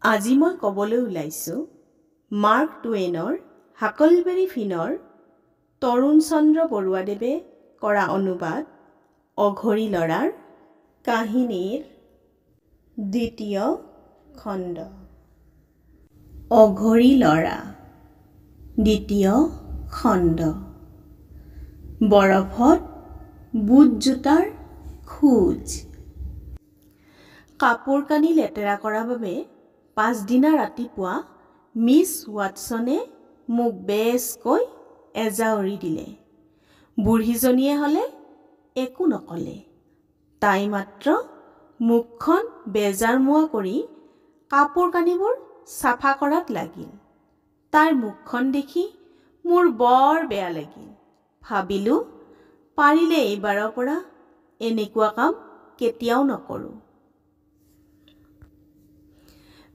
আজি মই ক'বলৈ ওলাইছোঁ মাৰ্ক টুৱেইনৰ হাকলবেৰী ফিনৰ তৰুণ চন্দ্ৰ বৰুৱাদেৱে কৰা অনুবাদ অঘৰী ল'ৰাৰ কাহিনীৰ দ্বিতীয় খণ্ড। অঘৰী ল'ৰা দ্বিতীয় খণ্ড। বৰফত বুট জোতাৰ খোজ। কাপোৰ কানি লেতেৰা কৰাৰ বাবে পাছদিনা ৰাতিপুৱা মিছ ৱাটছনে মোক বেছকৈ এজাউৰি দিলে। বুঢ়ীজনীয়ে হ'লে একো নকলে। তাই মাত্ৰ মুখখন বেজাৰমুৱা কৰি কাপোৰ কানিবোৰ চাফা কৰাত লাগিল। তাইৰ মুখখন দেখি মোৰ বৰ বেয়া লাগিল। ভাবিলোঁ পাৰিলে এইবাৰৰ পৰা এনেকুৱা কাম কেতিয়াও নকৰোঁ।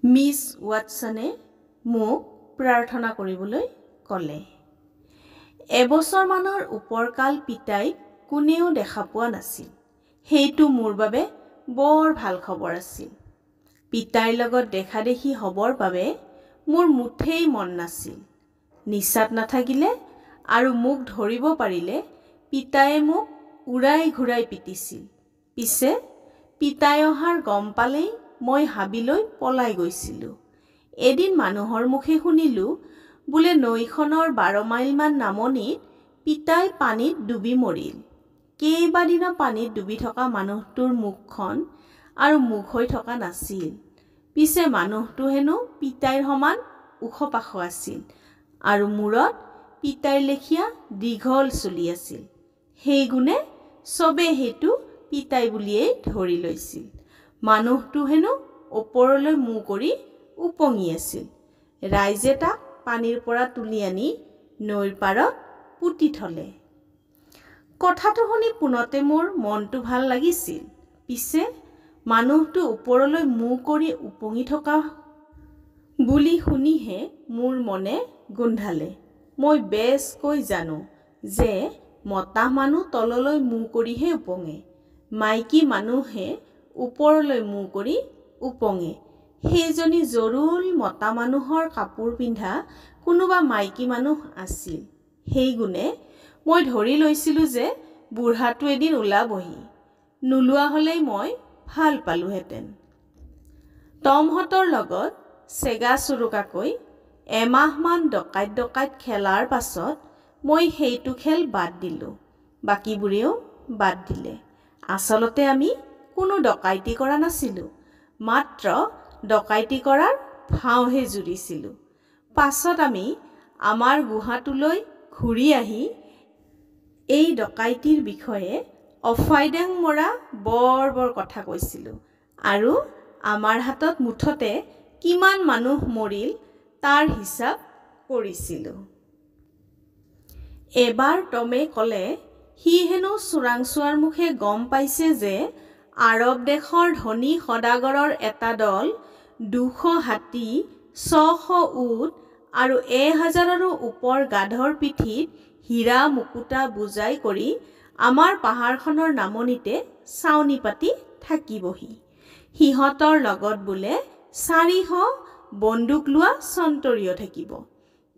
মিছ ৱাটছনে মোক প্ৰাৰ্থনা কৰিবলৈ ক'লে। এবছৰমানৰ ওপৰকাল পিতাইক কোনেও দেখা পোৱা নাছিল। সেইটো মোৰ বাবে বৰ ভাল খবৰ আছিল। পিতাইৰ লগত দেখা দেখি হ'বৰ বাবে মোৰ মুঠেই মন নাছিল। নিচাত নাথাকিলে আৰু মোক ধৰিব পাৰিলে পিতায়ে মোক উৰাই ঘূৰাই পিটিছিল। পিছে পিতাই অহাৰ গম পালেই মই হাবিলৈ পলাই গৈছিলোঁ। এদিন মানুহৰ মুখে শুনিলোঁ বোলে নৈখনৰ 12 মাইলমান নামনিত পিতাই পানীত ডুবি মৰিল। কেইবাদিনো পানীত ডুবি থকা মানুহটোৰ মুখখন আৰু মুখ হৈ থকা নাছিল। পিছে মানুহটো হেনো পিতাইৰ সমান ওখ পাখ আছিল আৰু মূৰত পিতাইৰ লেখীয়া দীঘল চুলি আছিল। সেই গুণে চবে সেইটো পিতাই বুলিয়েই ধৰি লৈছিল। মানুহটো হেনো ওপৰলৈ মূৰ কৰি উপঙি আছিল। ৰাইজে তাক পানীৰ পৰা তুলি আনি নৈৰ পাৰত পুতি থলে। কথাটো শুনি পোনতে মোৰ মনটো ভাল লাগিছিল। পিছে মানুহটো ওপৰলৈ মূৰ কৰি উপঙি থকা বুলি শুনিহে মোৰ মনে গোন্ধালে। মই বেছকৈ জানো যে মতা মানুহ তললৈ মূৰ কৰিহে উপঙে, মাইকী মানুহে ওপৰলৈ মূৰ কৰি উপঙে। সেইজনী জৰুল মতা মানুহৰ কাপোৰ পিন্ধা কোনোবা মাইকী মানুহ আছিল। সেই গুণে মই ধৰি লৈছিলোঁ যে বুঢ়াটো এদিন ওলাবহি। নোলোৱা হ'লেই মই ভাল পালোহেঁতেন। টমহঁতৰ লগত চেগা চুৰুকাকৈ এমাহমান ডকাইত খেলাৰ পাছত মই সেইটো খেল বাদ দিলোঁ। বাকীবোৰেও বাদ দিলে। আচলতে আমি কোনো ডকাইতি কৰা নাছিলোঁ, মাত্ৰ ডকাইতি কৰাৰ ভাওহে জুৰিছিলোঁ। পাছত আমি আমাৰ গুহাটোলৈ ঘূৰি আহি এই ডকাইতিৰ বিষয়ে অফাইডাং মৰা বৰ কথা কৈছিলোঁ আৰু আমাৰ হাতত মুঠতে কিমান মানুহ মৰিল তাৰ হিচাপ কৰিছিলোঁ। এবাৰ টমে ক'লে সি হেনো চোৰাংচোৱাৰ মুখে গম পাইছে যে আৰৱ দেশৰ ধনী সদাগৰৰ এটা দল 200 হাতী, 600 উট আৰু 1000ৰো ওপৰ গাধৰ পিঠিত হীৰা মুকুতা বুজাই কৰি আমাৰ পাহাৰখনৰ নামনিতে চাউনি পাতি থাকিবহি। সিহঁতৰ লগত বোলে 400 বন্দুক লোৱা চন্তৰীয় থাকিব।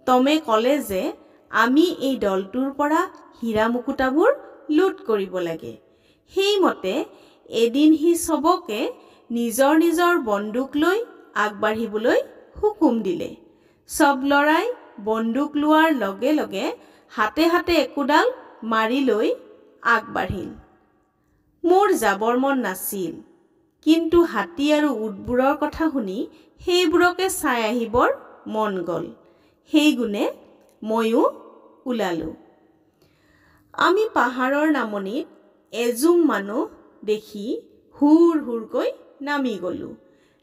টমে ক'লে যে আমি এই দলটোৰ পৰা হীৰা মুকুতাবোৰ লুট কৰিব লাগে। সেইমতে এদিন সি চবকে নিজৰ নিজৰ বন্দুক লৈ আগবাঢ়িবলৈ হুকুম দিলে। চব ল'ৰাই বন্দুক লোৱাৰ লগে লগে হাতে হাতে একোডাল মাৰি লৈ আগবাঢ়িল। মোৰ যাবৰ মন নাছিল, কিন্তু হাতী আৰু উটবোৰৰ কথা শুনি সেইবোৰকে চাই আহিবৰ মন গ'ল। সেই গুণে ময়ো ওলালোঁ। আমি পাহাৰৰ নামনিত এজুম মানুহ দেখি হুৰ হুৰকৈ নামি গ'লোঁ।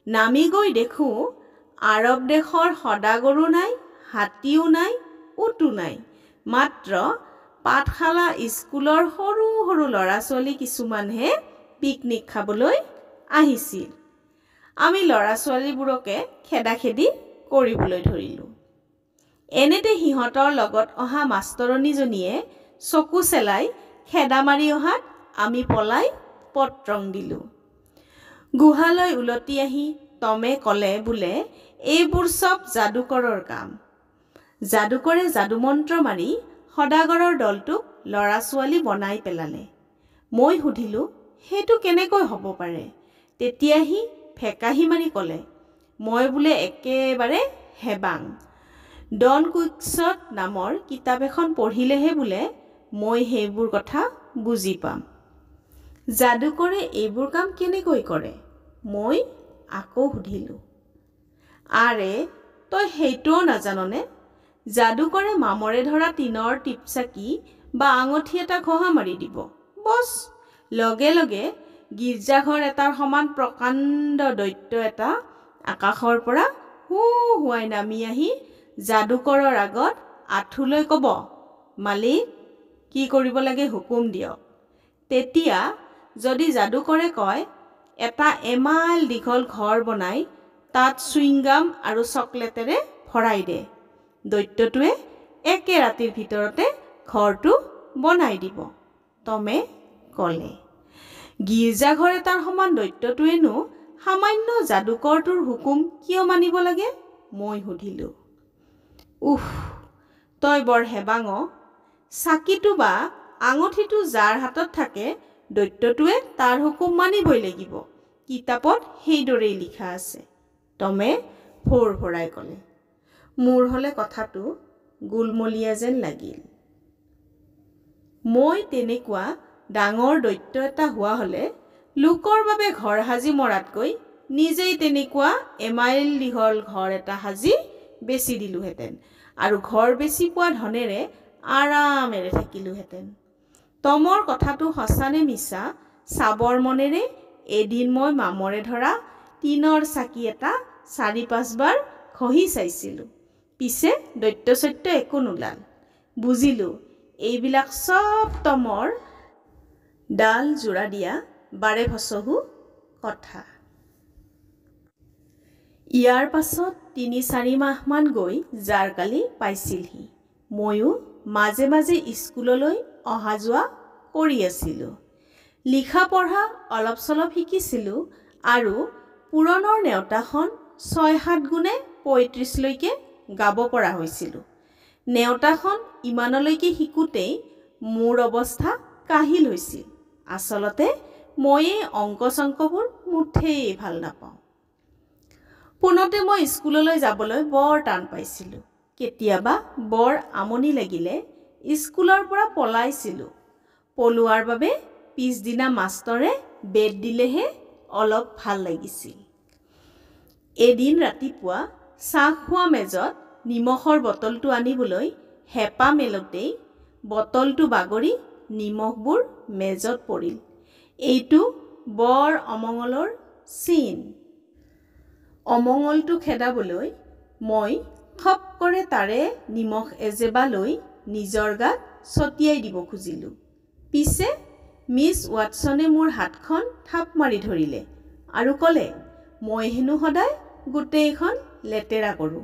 নামি গৈ দেখোঁ আৰৱ দেশৰ সদাগৰো নাই, হাতীও নাই, উটো নাই, মাত্ৰ পাঠশালা স্কুলৰ সৰু সৰু ল'ৰা ছোৱালী কিছুমানহে পিকনিক খাবলৈ আহিছিল। আমি ল'ৰা ছোৱালীবোৰকে খেদাখেদি কৰিবলৈ ধৰিলোঁ। এনেতে সিহঁতৰ লগত অহা মাষ্টৰণীজনীয়ে চকু চেলাই খেদা মাৰি অহাত আমি পলাই পত্ৰং দিলোঁ। গুহালৈ উলটি আহি টমে ক'লে বোলে এইবোৰ চব যাদুকৰৰ কাম। যাদুকৰে যাদুমন্ত্ৰ মাৰি সদাগৰৰ দলটোক ল'ৰা ছোৱালী বনাই পেলালে। মই সুধিলোঁ, সেইটো কেনেকৈ হ'ব পাৰে? তেতিয়া সি ফেকাহি মাৰি ক'লে, মই বোলে একেবাৰে হেবাং। ডন কুইক্সট নামৰ কিতাপ এখন পঢ়িলেহে বোলে মই সেইবোৰ কথা বুজি পাম। যাদুকৰে এইবোৰ কাম কেনেকৈ কৰে? মই আকৌ সুধিলোঁ। আৰে তই সেইটোও নাজাননে? যাদুকৰে মামৰে ধৰা টিনৰ টিপচাকি বা আঙঠি এটা ঘঁহা মাৰি দিব, বছ লগে লগে গীৰ্জাঘৰ এটাৰ সমান প্ৰকাণ্ড দৈত্য এটা আকাশৰ পৰা হুৱাই নামি আহি যাদুকৰৰ আগত আঁঠুলৈ ক'ব, মালিক কি কৰিব লাগে হুকুম দিয়ক। তেতিয়া যদি যাদুকৰে কয় এটা এমাইল দীঘল ঘৰ বনাই তাত চুইংগাম আৰু চকলেটেৰে ভৰাই দে, দৈত্যটোৱে একে ৰাতিৰ ভিতৰতে ঘৰটো বনাই দিব। টমে ক'লে। গীৰ্জাঘৰ এটাৰ সমান দৈত্যটোৱেনো সামান্য যাদুকৰটোৰ হুকুম কিয় মানিব লাগে? মই সুধিলোঁ। উফ, তই বৰ হেবাঙ। চাকিটো বা আঙঠিটো যাৰ হাতত থাকে দৈত্যটোৱে তাৰ হুকুম মানিবই লাগিব। কিতাপত সেইদৰেই লিখা আছে। টমে ভোৰ ভৰাই ক'লে। মোৰ হ'লে কথাটো গোলমলীয়া যেন লাগিল। মই তেনেকুৱা ডাঙৰ দৈত্য এটা হোৱা হ'লে লোকৰ বাবে ঘৰ সাজি মৰাতকৈ নিজেই তেনেকুৱা এমাইল দীঘল ঘৰ এটা সাজি বেচি দিলোহেঁতেন আৰু ঘৰ বেচি পোৱা ধনেৰে আৰামেৰে থাকিলোহেঁতেন। টমৰ কথাটো সঁচানে মিছা চাবৰ মনেৰে এদিন মই মামৰে ধৰা টিনৰ চাকি এটা ৪-৫ বাৰ ঘঁহি চাইছিলোঁ। পিছে দৈত্য সত্য একো নোলাল। বুজিলোঁ এইবিলাক চব টমৰ ডাল জোৰা দিয়া বাৰে ভচহু কথা। ইয়াৰ পাছত ৩-৪ মাহমান গৈ জাৰকালি পাইছিলহি। ময়ো মাজে মাজে স্কুললৈ অহা যোৱা কৰি আছিলোঁ। লিখা পঢ়া অলপ চলপ শিকিছিলোঁ আৰু পুৰণৰ নেওতাখন ৬-৭ গুণে ৩৫লৈকে গাব পৰা হৈছিলোঁ। নেওতাখন ইমানলৈকে শিকোঁতেই মোৰ অৱস্থা কাহিল হৈছিল। আচলতে মই এই অংক চংকবোৰ মুঠেই ভাল নাপাওঁ। পোনতে মই স্কুললৈ যাবলৈ বৰ টান পাইছিলোঁ। কেতিয়াবা বৰ আমনি লাগিলে স্কুলৰ পৰা পলাইছিলোঁ। পলোৱাৰ বাবে পিছদিনা মাষ্টৰে বেট দিলেহে অলপ ভাল লাগিছিল। এদিন ৰাতিপুৱা চাহ খোৱা মেজত নিমখৰ বটলটো আনিবলৈ হেঁপা মেলোঁতেই বটলটো বাগৰি নিমখবোৰ মেজত পৰিল। এইটো বৰ অমঙলৰ চিন। অমঙলটো খেদাবলৈ মই খপকৰে তাৰে নিমখ এজেবা লৈ নিজৰ গাত ছটিয়াই দিব খুজিলোঁ। পিছে মিছ ৱাটছনে মোৰ হাতখন থাপ মাৰি ধৰিলে আৰু ক'লে, মই হেনো সদায় গোটেইখন লেতেৰা কৰোঁ।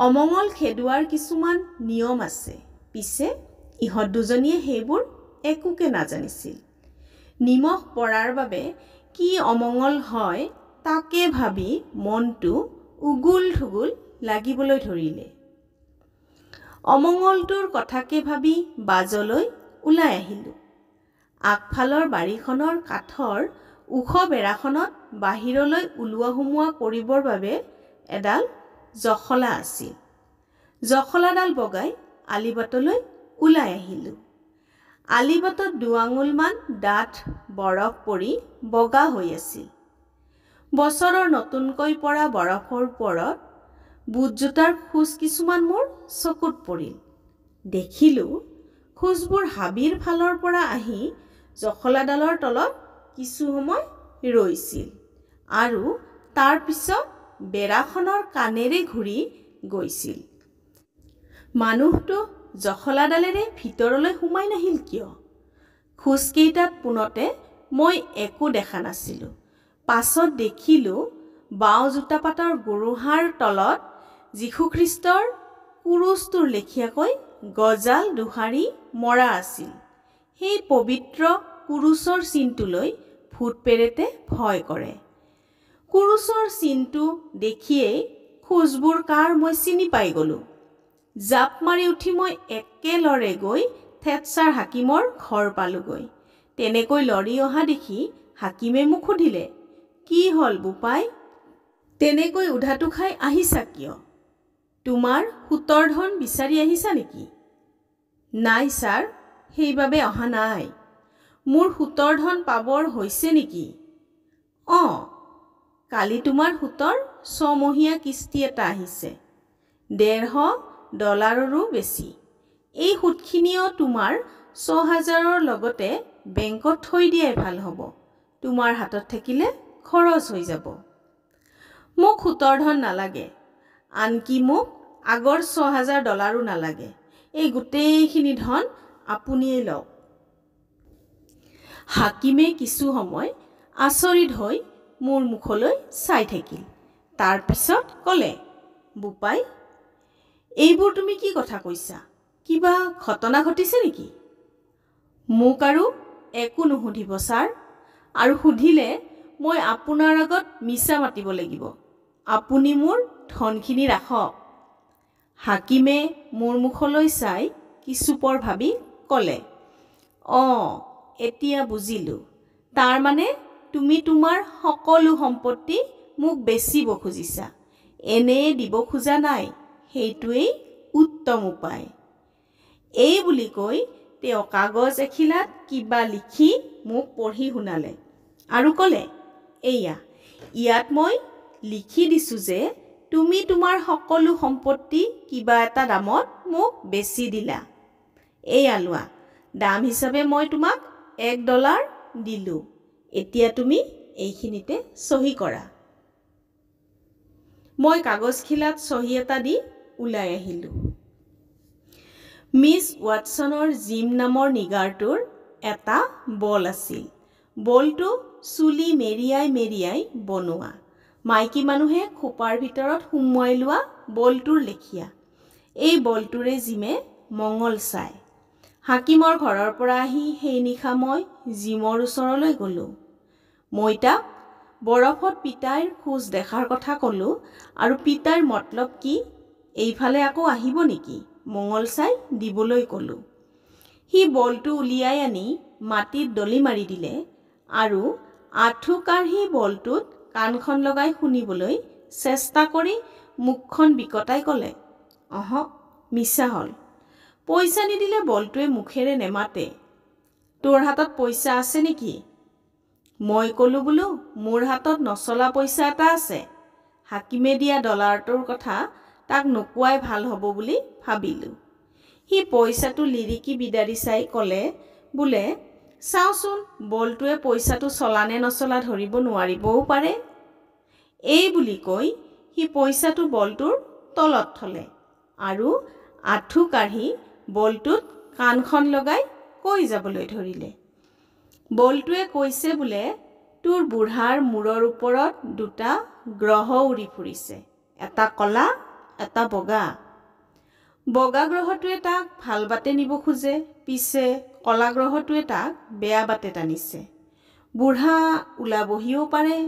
অমঙল খেদোৱাৰ কিছুমান নিয়ম আছে। পিছে ইহঁত দুজনীয়ে সেইবোৰ একোকে নাজানিছিল। নিমখ পৰাৰ বাবে কি অমঙল হয় তাকে ভাবি মনটো উগুল থুগুল লাগিবলৈ ধৰিলে। অমঙলটোৰ কথাকে ভাবি বাজলৈ ওলাই আহিলোঁ। আগফালৰ বাৰীখনৰ কাঠৰ ওখ বেৰাখনত বাহিৰলৈ ওলোৱা সোমোৱা কৰিবৰ বাবে এডাল জখলা আছিল। জখলাডাল বগাই আলিবাটলৈ ওলাই আহিলোঁ। আলিবাটত ২ আঙুলমান ডাঠ বৰফ পৰি বগা হৈ আছিল। বছৰৰ নতুনকৈ পৰা বৰফৰ ওপৰত বুটজোতাৰ খোজ কিছুমান মোৰ চকুত পৰিল। দেখিলোঁ খোজবোৰ হাবিৰ ফালৰ পৰা আহি জখলাডালৰ তলত কিছু সময় ৰৈছিল আৰু তাৰ পিছত বেৰাখনৰ কাণেৰে ঘূৰি গৈছিল। মানুহটো জখলাডালেৰে ভিতৰলৈ সোমাই নাহিল কিয়? খোজকেইটাত পোনতে মই একো দেখা নাছিলোঁ। পাছত দেখিলোঁ বাওঁ জোতাপাতৰ গোৰোহাৰ তলত যীশুখ্ৰীষ্টৰ কুৰুচটোৰ লেখীয়াকৈ গজাল দুহাৰি মৰা আছিল। সেই পবিত্ৰ কুৰুচৰ চিনটোলৈ ভূত পেৰেতে ভয় কৰে। কুৰুচৰ চিনটো দেখিয়েই খোজবোৰ কাৰ মই চিনি পাই গ'লোঁ। জাপ মাৰি উঠি মই একেলৰে গৈ থেটছাৰ হাকিমৰ ঘৰ পালোগৈ। তেনেকৈ লৰি অহা দেখি হাকিমে মোক সুধিলে, কি হ'ল বোপাই? তেনেকৈ উধাটো খাই আহিছা কিয়? তোমাৰ সুতৰ ধন বিচাৰি আহিছা নেকি? নাই ছাৰ, সেইবাবে অহা নাই। মোৰ সুতৰ ধন পাবৰ হৈছে নেকি? অঁ, কালি তোমাৰ সুতৰ 6 মহীয়া কিস্তি এটা আহিছে, $150 বেছি। এই সুতখিনিও তোমাৰ 6,000ৰ লগতে বেংকত থৈ দিয়াই ভাল হ'ব। তোমাৰ হাতত থাকিলে খৰচ হৈ যাব। মোক সুতৰ ধন নালাগে, আনকি মোক আগৰ $6,000 নালাগে। এই গোটেইখিনি ধন আপুনিয়েই লওক। হাকিমে কিছু সময় আচৰিত হৈ মোৰ মুখলৈ চাই থাকিল। তাৰ পিছত ক'লে, বোপাই, এইবোৰ তুমি কি কথা কৈছা? কিবা ঘটনা ঘটিছে নেকি? মোক আৰু একো নুসুধিব ছাৰ, আৰু সুধিলে মই আপোনাৰ আগত মিছা মাতিব লাগিব। আপুনি মোৰ ধনখিনি ৰাখক। হাকিমে মোৰ মুখলৈ চাই কিছুপৰ ভাবি ক'লে, অঁ, এতিয়া বুজিলোঁ। তাৰমানে তুমি তোমাৰ সকলো সম্পত্তি মোক বেচিব খুজিছা। এনেয়ে দিব খোজা নাই, সেইটোৱেই উত্তম উপায়। এই বুলি কৈ তেওঁ কাগজ এখিলাত কিবা লিখি মোক পঢ়ি শুনালে আৰু ক'লে, এইয়া, ইয়াত মই লিখি দিছোঁ যে তুমি তোমাৰ সকলো সম্পত্তি কিবা এটা দামত মোক বেচি দিলা। এইয়া লোৱা, দাম হিচাপে মই তোমাক $1 দিলোঁ। এতিয়া তুমি এইখিনিতে চহী কৰা। মই কাগজখিলাত চহী এটা দি ওলাই আহিলোঁ। মিছ ৱাটছনৰ জিম নামৰ নিগাৰটোৰ এটা বল আছিল। বলটো চুলি মেৰিয়াই মেৰিয়াই বনোৱা, মাইকী মানুহে খোপাৰ ভিতৰত সুমুৱাই লোৱা বলটোৰ লেখীয়া। এই বলটোৰে জিমে মঙল চায়। হাকিমৰ ঘৰৰ পৰা আহি সেই নিশা মই জিমৰ ওচৰলৈ গ'লোঁ। মই তাক বৰফত পিতাইৰ খোজ দেখাৰ কথা ক'লোঁ আৰু পিতাইৰ মতলব কি, এইফালে আকৌ আহিব নেকি, মঙল চাই দিবলৈ ক'লোঁ। সি বলটো উলিয়াই আনি মাটিত দলি মাৰি দিলে আৰু আঁঠু কাঢ়ি বলটোত কাণখন লগাই শুনিবলৈ চেষ্টা কৰি মুখখন বিকটাই ক'লে, অহ, মিছা হ'ল। পইচা নিদিলে বলটোৱে মুখেৰে নেমাতে। তোৰ হাতত পইচা আছে নেকি? মই ক'লোঁ বোলো, মোৰ হাতত নচলা পইচা এটা আছে। হাকিমে দিয়া $1টোৰ কথা তাক নোকোৱাই ভাল হ'ব বুলি ভাবিলোঁ। সি পইচাটো লিৰিকি বিদাৰি চাই ক'লে, বোলে চাওঁচোন, বলটোৱে পইচাটো চলা নে নচলা ধৰিব নোৱাৰিবও পাৰে। এই বুলি কৈ সি পইচাটো বলটোৰ তলত থলে আৰু আঁঠু কাঢ়ি বলটোত কাণখন লগাই কৈ যাবলৈ ধৰিলে, বলটোৱে কৈছে বোলে, তোৰ বুঢ়াৰ মূৰৰ ওপৰত 2টা গ্ৰহ উৰি ফুৰিছে, এটা কলা, এটা বগা। বগা গ্ৰহটোৱে তাক ভাল বাটে নিব খোজে, পিছে কলা গ্ৰহটোৱে তাক বেয়া বাটে টানিছে। বুঢ়া ওলাবহিও পাৰে,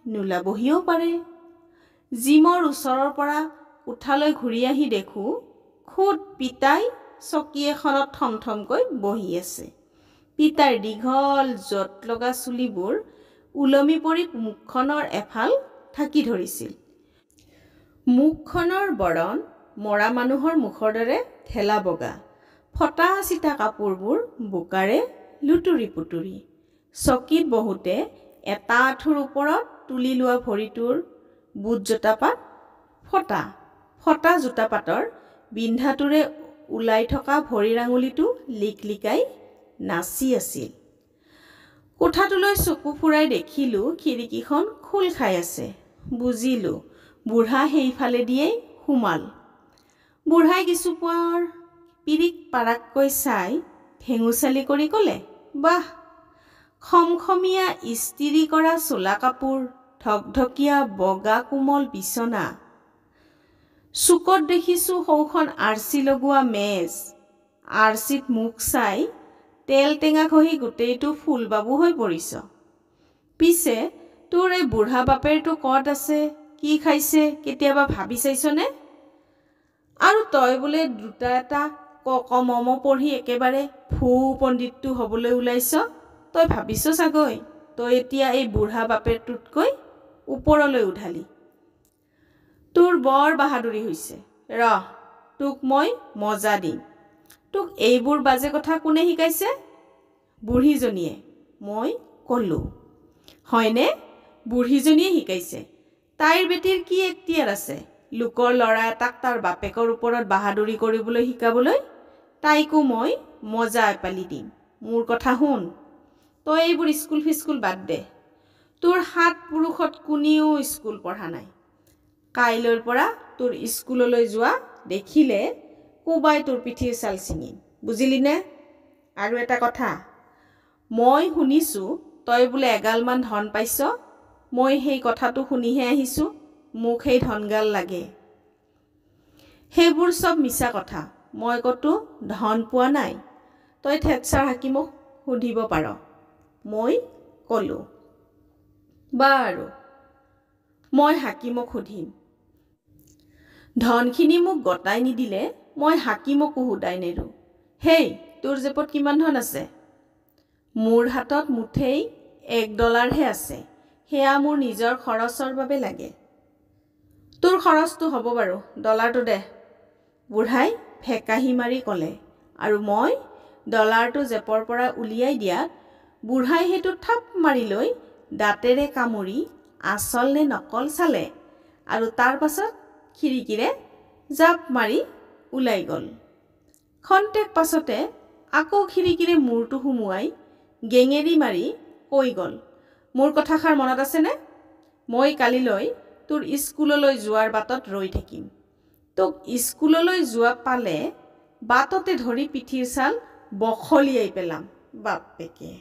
নোলাবহিও পাৰে। জিমৰ ওচৰৰ পৰা কোঠালৈ ঘূৰি আহি দেখোঁ খুদ পিতাই চকী এখনত থমথমকৈ বহি আছে। পিতাইৰ দীঘল জঁট লগা চুলিবোৰ ওলমি পৰি মুখখনৰ এফাল থাকি ধৰিছিল। মুখখনৰ বৰণ মৰা মানুহৰ মুখৰ দৰে ঢেলা বগা, ফটা চিটা কাপোৰবোৰ বোকাৰে লুতুৰি পুতুৰি। চকীত বহুতে এটা আঁঠুৰ ওপৰত তুলি লোৱা ভৰিটোৰ বুট জোতাপাত ফটা, ফটা জোতাপাতৰ বিন্ধাটোৰে ওলাই থকা ভৰিৰ আঙুলিটো লিকলিকাই নাচি আছিল। কোঠাটোলৈ চকু ফুৰাই দেখিলোঁ খিৰিকীখন খোল খাই আছে। বুজিলোঁ বুঢ়া সেইফালে দিয়েই সোমাল। বুঢ়াই কিছুপৰ পিৰিক পাৰাককৈ চাই ঠেঙুচালি কৰি ক'লে, বাহ, খমখমীয়া ইস্তিৰি কৰা চোলা কাপোৰ, ঢকঢকীয়া বগা কোমল বিচনা, চুকত দেখিছোঁ সৌখন আৰ্চি লগোৱা মেজ, আৰ্চিত মুখ চাই তেল টেঙা খহি গোটেইটো ফুলবাবু হৈ পৰিছ। পিছে তোৰ এই বুঢ়া বাপেৰটো ক'ত আছে, কি খাইছে, কেতিয়াবা ভাবি চাইছনে? আৰু তই বোলে দুটা এটা ক পঢ়ি একেবাৰে ভূ পণ্ডিতটো হ'বলৈ ওলাইছ। তই ভাবিছ চাগৈ তই এতিয়া এই বুঢ়া বাপেৰটোতকৈ ওপৰলৈ উঠালি। তোৰ বৰ বাহাদুৰি হৈছে। ৰহ, তোক মই মজা দিম। তোক এইবোৰ বাজে কথা কোনে শিকাইছে? বুঢ়ীজনীয়ে। মই ক'লোঁ। হয়নে? বুঢ়ীজনীয়ে শিকাইছে। তাইৰ বেটীৰ কি এখতিয়াৰ আছে লোকৰ ল'ৰা এটাক তাৰ বাপেকৰ ওপৰত বাহাদুৰি কৰিবলৈ শিকাবলৈ? তাইকো মই মজা এপালি দিম। মোৰ কথা শুন, তই এইবোৰ স্কুল ফিস্কুল বাদ দে। তোৰ 7 পুৰুষত কোনেও স্কুল পঢ়া নাই। কাইলৈৰ পৰা তোৰ স্কুললৈ যোৱা দেখিলে কোবাই তোৰ পিঠিৰ ছাল ছিঙিম, বুজিলিনে? আৰু এটা কথা, মই শুনিছোঁ তই বোলে এগালমান ধন পাইছ। মই সেই কথাটো শুনিহে আহিছোঁ। মোক সেই ধনগাল লাগে। সেইবোৰ চব মিছা কথা। মই ক'তো ধন পোৱা নাই। তই থেটছাৰ হাকিমক সুধিব পাৰ। মই ক'লোঁ। বাৰু, মই হাকিমক সুধিম। ধনখিনি মোক গতাই নিদিলে মই হাকিমকো সোধাই নেৰোঁ। হেই, তোৰ জেপত কিমান ধন আছে? মোৰ হাতত মুঠেই $1হে আছে। সেয়া মোৰ নিজৰ খৰচৰ বাবে লাগে। তোৰ খৰচটো হ'ব বাৰু, $টো দে, বুঢ়াই ফেকাহি মাৰি ক'লে। আৰু মই $টো জেপৰ পৰা উলিয়াই দিয়াত বুঢ়াই সেইটো থাপ মাৰি লৈ দাঁতেৰে কামুৰি আচল নে নকল চালে আৰু তাৰ পাছত খিৰিকীৰে জাপ মাৰি ওলাই গ'ল। খন্তেক পাছতে আকৌ খিৰিকীৰে মূৰটো সুমুৱাই গেঙেৰি মাৰি কৈ গ'ল, মোৰ কথাষাৰ মনত আছেনে? মই কালিলৈ তোৰ স্কুললৈ যোৱাৰ বাটত ৰৈ থাকিম। তোক স্কুললৈ যোৱা পালে বাটতে ধৰি পিঠিৰ ছাল বখলিয়াই পেলাম। বাপেকে